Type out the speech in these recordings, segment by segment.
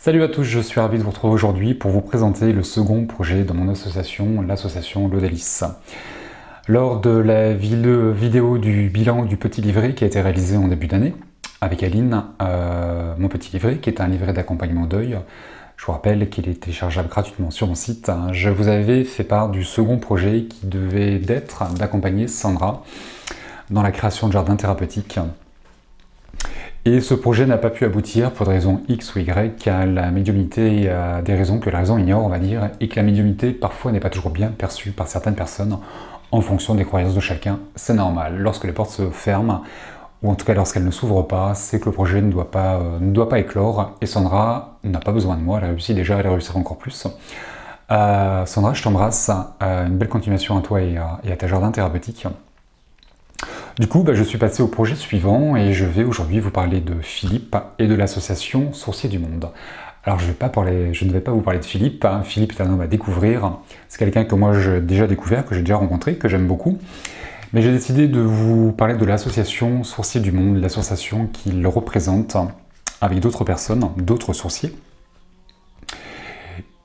Salut à tous, je suis ravi de vous retrouver aujourd'hui pour vous présenter le second projet de mon association, l'association L'Odalis. Lors de la vidéo du bilan du petit livret qui a été réalisé en début d'année avec Aline, mon petit livret qui est un livret d'accompagnement deuil, je vous rappelle qu'il est téléchargeable gratuitement sur mon site. Je vous avais fait part du second projet qui devait être d'accompagner Sandra dans la création de jardins thérapeutiques. Et ce projet n'a pas pu aboutir pour des raisons X ou Y, car la médiumnité a des raisons que la raison ignore, on va dire, et que la médiumnité parfois n'est pas toujours bien perçue par certaines personnes en fonction des croyances de chacun. C'est normal. Lorsque les portes se ferment, ou en tout cas lorsqu'elles ne s'ouvrent pas, c'est que le projet ne doit pas éclore, et Sandra n'a pas besoin de moi, elle a réussi déjà, elle réussira encore plus. Sandra, je t'embrasse, une belle continuation à toi et à ta jardin thérapeutique. Du coup, je suis passé au projet suivant et je vais aujourd'hui vous parler de Philippe et de l'association Sourcier du Monde. Alors je ne vais pas vous parler de Philippe. Philippe est un homme à découvrir. C'est quelqu'un que moi j'ai déjà découvert, que j'ai déjà rencontré, que j'aime beaucoup. Mais j'ai décidé de vous parler de l'association Sourcier du Monde, l'association qu'il représente avec d'autres personnes, d'autres sourciers.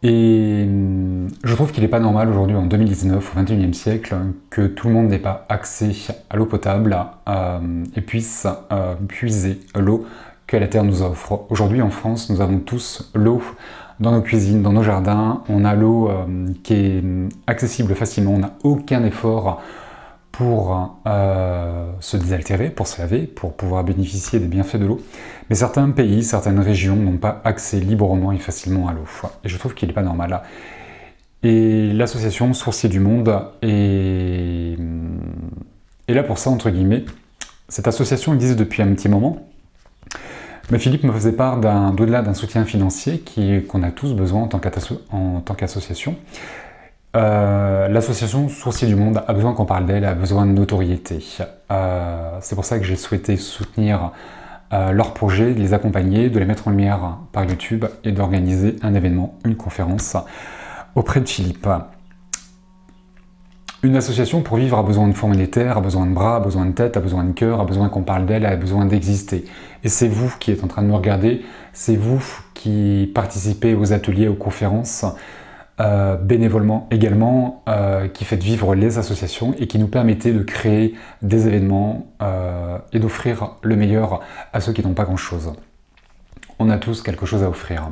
Et je trouve qu'il n'est pas normal aujourd'hui, en 2019, au XXIe siècle, que tout le monde n'ait pas accès à l'eau potable et puisse puiser l'eau que la Terre nous offre. Aujourd'hui en France, nous avons tous l'eau dans nos cuisines, dans nos jardins. On a l'eau qui est accessible facilement, on n'a aucun effort pour se désaltérer, pour se laver, pour pouvoir bénéficier des bienfaits de l'eau. Mais certains pays, certaines régions n'ont pas accès librement et facilement à l'eau. Et je trouve qu'il n'est pas normal. Et l'association Sourcier du Monde est là pour ça, entre guillemets. Cette association existe depuis un petit moment. Mais Philippe me faisait part d'au-delà d'un soutien financier qu'on a tous besoin en tant qu'association. L'association Sourcier du Monde a besoin qu'on parle d'elle, a besoin de notoriété. C'est pour ça que j'ai souhaité soutenir leur projet, de les accompagner, de les mettre en lumière par YouTube et d'organiser un événement, une conférence auprès de Philippe. Une association pour vivre a besoin de fonds monétaires, a besoin de bras, a besoin de tête, a besoin de cœur, a besoin qu'on parle d'elle, a besoin d'exister. Et c'est vous qui êtes en train de me regarder, c'est vous qui participez aux ateliers, aux conférences, bénévolement également, qui faites vivre les associations et qui nous permettez de créer des événements et d'offrir le meilleur à ceux qui n'ont pas grand-chose. On a tous quelque chose à offrir.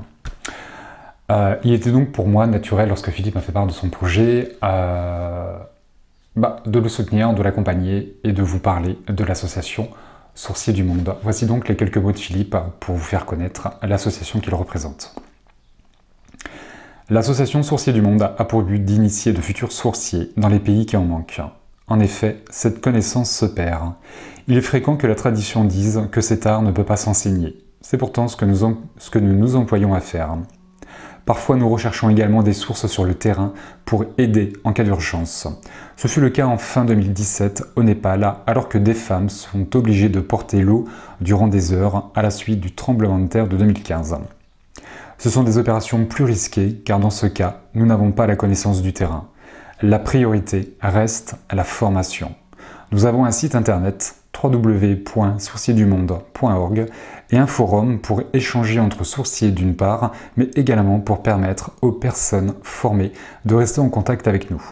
Il était donc pour moi naturel, lorsque Philippe m'a fait part de son projet, de le soutenir, de l'accompagner et de vous parler de l'association Sourcier du Monde. Voici donc les quelques mots de Philippe pour vous faire connaître l'association qu'il représente. L'association Sourcier du Monde a pour but d'initier de futurs sourciers dans les pays qui en manquent. En effet, cette connaissance se perd. Il est fréquent que la tradition dise que cet art ne peut pas s'enseigner. C'est pourtant ce que nous nous employons à faire. Parfois, nous recherchons également des sources sur le terrain pour aider en cas d'urgence. Ce fut le cas en fin 2017 au Népal, alors que des femmes sont obligées de porter l'eau durant des heures à la suite du tremblement de terre de 2015. Ce sont des opérations plus risquées, car dans ce cas, nous n'avons pas la connaissance du terrain. La priorité reste la formation. Nous avons un site internet www.sourcierdumonde.org et un forum pour échanger entre sourciers d'une part, mais également pour permettre aux personnes formées de rester en contact avec nous.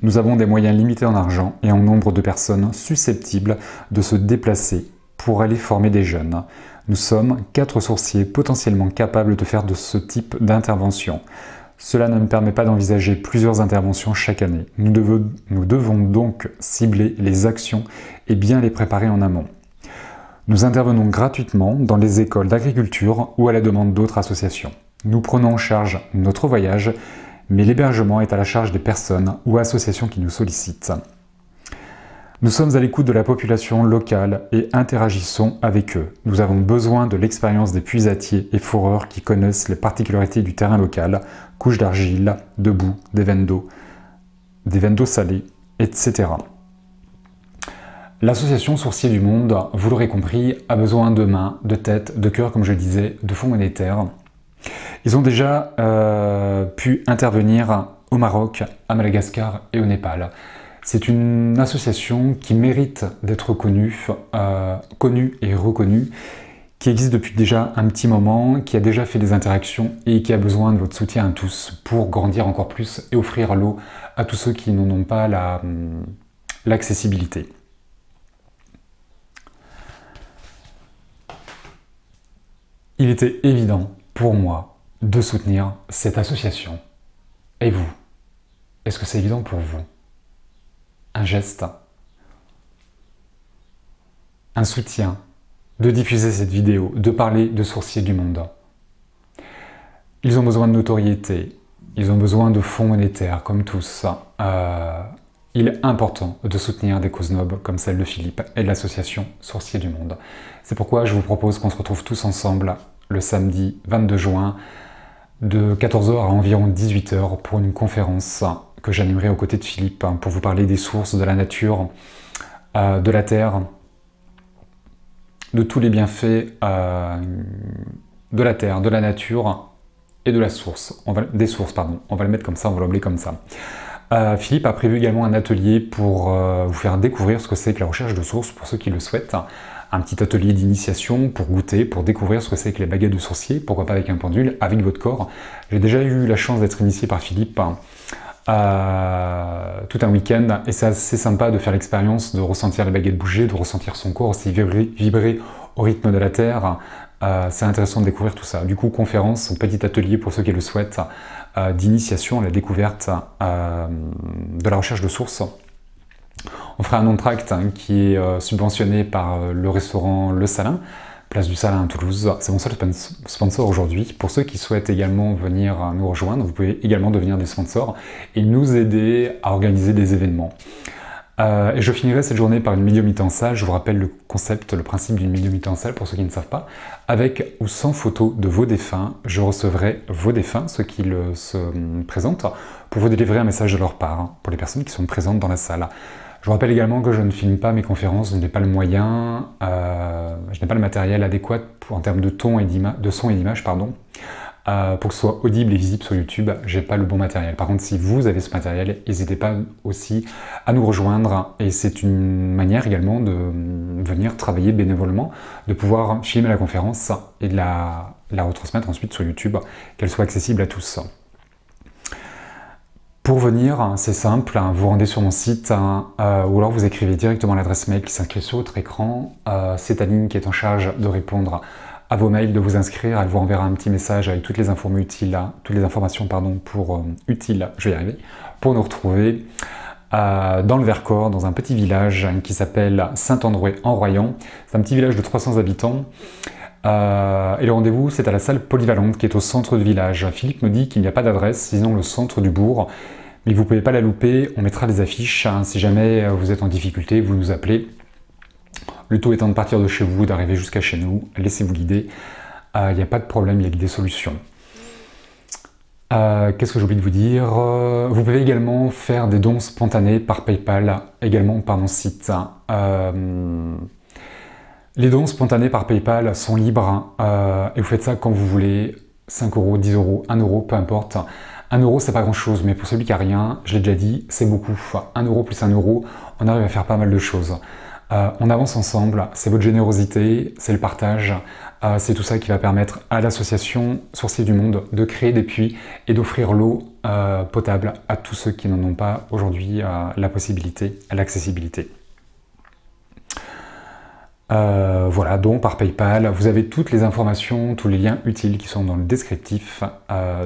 Nous avons des moyens limités en argent et en nombre de personnes susceptibles de se déplacer pour aller former des jeunes. Nous sommes 4 sourciers potentiellement capables de faire de ce type d'intervention. Cela ne me permet pas d'envisager plusieurs interventions chaque année. Nous devons donc cibler les actions et bien les préparer en amont. Nous intervenons gratuitement dans les écoles d'agriculture ou à la demande d'autres associations. Nous prenons en charge notre voyage, mais l'hébergement est à la charge des personnes ou associations qui nous sollicitent. Nous sommes à l'écoute de la population locale et interagissons avec eux. Nous avons besoin de l'expérience des puisatiers et fourreurs qui connaissent les particularités du terrain local, couches d'argile, de boue, des veines d'eau salées, etc. L'association Sourcier du Monde, vous l'aurez compris, a besoin de mains, de têtes, de cœur, comme je disais, de fonds monétaires. Ils ont déjà pu intervenir au Maroc, à Madagascar et au Népal. C'est une association qui mérite d'être connue et reconnue, qui existe depuis déjà un petit moment, qui a déjà fait des interactions et qui a besoin de votre soutien à tous pour grandir encore plus et offrir l'eau à tous ceux qui n'en ont pas l'accessibilité. Il était évident pour moi de soutenir cette association. Et vous? Est-ce que c'est évident pour vous? Un geste, un soutien, de diffuser cette vidéo, de parler de Sourciers du Monde. Ils ont besoin de notoriété, ils ont besoin de fonds monétaires, comme tous. Il est important de soutenir des causes nobles comme celle de Philippe et de l'association Sourciers du Monde. C'est pourquoi je vous propose qu'on se retrouve tous ensemble le samedi 22 juin de 14 h à environ 18 h pour une conférence que j'animerai aux côtés de Philippe pour vous parler des sources, de la nature, de la terre, de tous les bienfaits de la terre, de la nature et de la source. Des sources, pardon. On va le mettre comme ça, on va l'appeler comme ça. Philippe a prévu également un atelier pour vous faire découvrir ce que c'est que la recherche de sources pour ceux qui le souhaitent. Un petit atelier d'initiation pour goûter, pour découvrir ce que c'est que les baguettes de sourcier, pourquoi pas avec un pendule, avec votre corps. J'ai déjà eu la chance d'être initié par Philippe tout un week-end et c'est assez sympa de faire l'expérience de ressentir les baguettes bouger, de ressentir son corps aussi vibrer au rythme de la terre. C'est intéressant de découvrir tout ça. Du coup, conférence, un petit atelier pour ceux qui le souhaitent, d'initiation à la découverte de la recherche de sources. On fera un entracte qui est subventionné par le restaurant Le Salin, place du Salin à Toulouse. C'est mon seul sponsor aujourd'hui. Pour ceux qui souhaitent également venir nous rejoindre, vous pouvez également devenir des sponsors et nous aider à organiser des événements. Et je finirai cette journée par une médiumnité en salle. Je vous rappelle le concept, le principe d'une médiumnité en salle pour ceux qui ne savent pas. Avec ou sans photo de vos défunts, je recevrai vos défunts, ceux qui se présentent, pour vous délivrer un message de leur part, pour les personnes qui sont présentes dans la salle. Je vous rappelle également que je ne filme pas mes conférences, je n'ai pas le moyen, je n'ai pas le matériel adéquat en termes de son et d'image, pour que ce soit audible et visible sur YouTube, j'ai pas le bon matériel. Par contre, si vous avez ce matériel, n'hésitez pas aussi à nous rejoindre. Et c'est une manière également de venir travailler bénévolement, de pouvoir filmer la conférence et de la retransmettre ensuite sur YouTube, qu'elle soit accessible à tous. Pour venir, c'est simple, vous rendez sur mon site ou alors vous écrivez directement l'adresse mail qui s'inscrit sur votre écran. C'est Aline qui est en charge de répondre à vos mails, de vous inscrire. Elle vous enverra un petit message avec toutes les informations utiles, pour nous retrouver dans le Vercors, dans un petit village qui s'appelle Saint-André-en-Royan. C'est un petit village de 300 habitants. Et le rendez-vous, c'est à la salle polyvalente qui est au centre du village. Philippe me dit qu'il n'y a pas d'adresse, sinon le centre du bourg. Mais vous ne pouvez pas la louper, on mettra des affiches. Si jamais vous êtes en difficulté, vous nous appelez. Le tout étant de partir de chez vous, d'arriver jusqu'à chez nous, laissez-vous guider. Il n'y a pas de problème, il y a des solutions. Qu'est-ce que j'ai oublié de vous dire? Vous pouvez également faire des dons spontanés par PayPal, également par mon site. Les dons spontanés par PayPal sont libres et vous faites ça quand vous voulez, 5 €, 10 €, 1 €, peu importe. 1 € c'est pas grand chose, mais pour celui qui a rien, je l'ai déjà dit, c'est beaucoup. 1 € plus 1 €, on arrive à faire pas mal de choses. On avance ensemble, c'est votre générosité, c'est le partage, c'est tout ça qui va permettre à l'association Sourciers du Monde de créer des puits et d'offrir l'eau potable à tous ceux qui n'en ont pas aujourd'hui la possibilité, l'accessibilité. Voilà, donc par PayPal, vous avez toutes les informations, tous les liens utiles qui sont dans le descriptif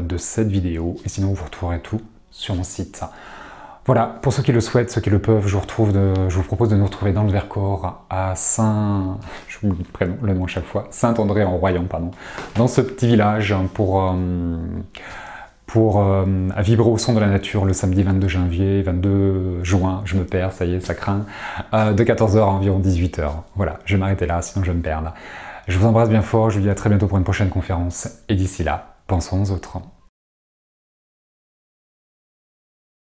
de cette vidéo. Et sinon, vous retrouverez tout sur mon site. Voilà, pour ceux qui le souhaitent, ceux qui le peuvent, je vous propose de nous retrouver dans le Vercors à je vous le nom à chaque fois, Saint-André-en-Royan, pardon, dans ce petit village pour vibrer au son de la nature le samedi 22 juin, je me perds, ça y est, ça craint, de 14 h à environ 18 h. Voilà, je vais m'arrêter là, sinon je vais me perdre. Je vous embrasse bien fort, je vous dis à très bientôt pour une prochaine conférence, et d'ici là, pensons aux autres.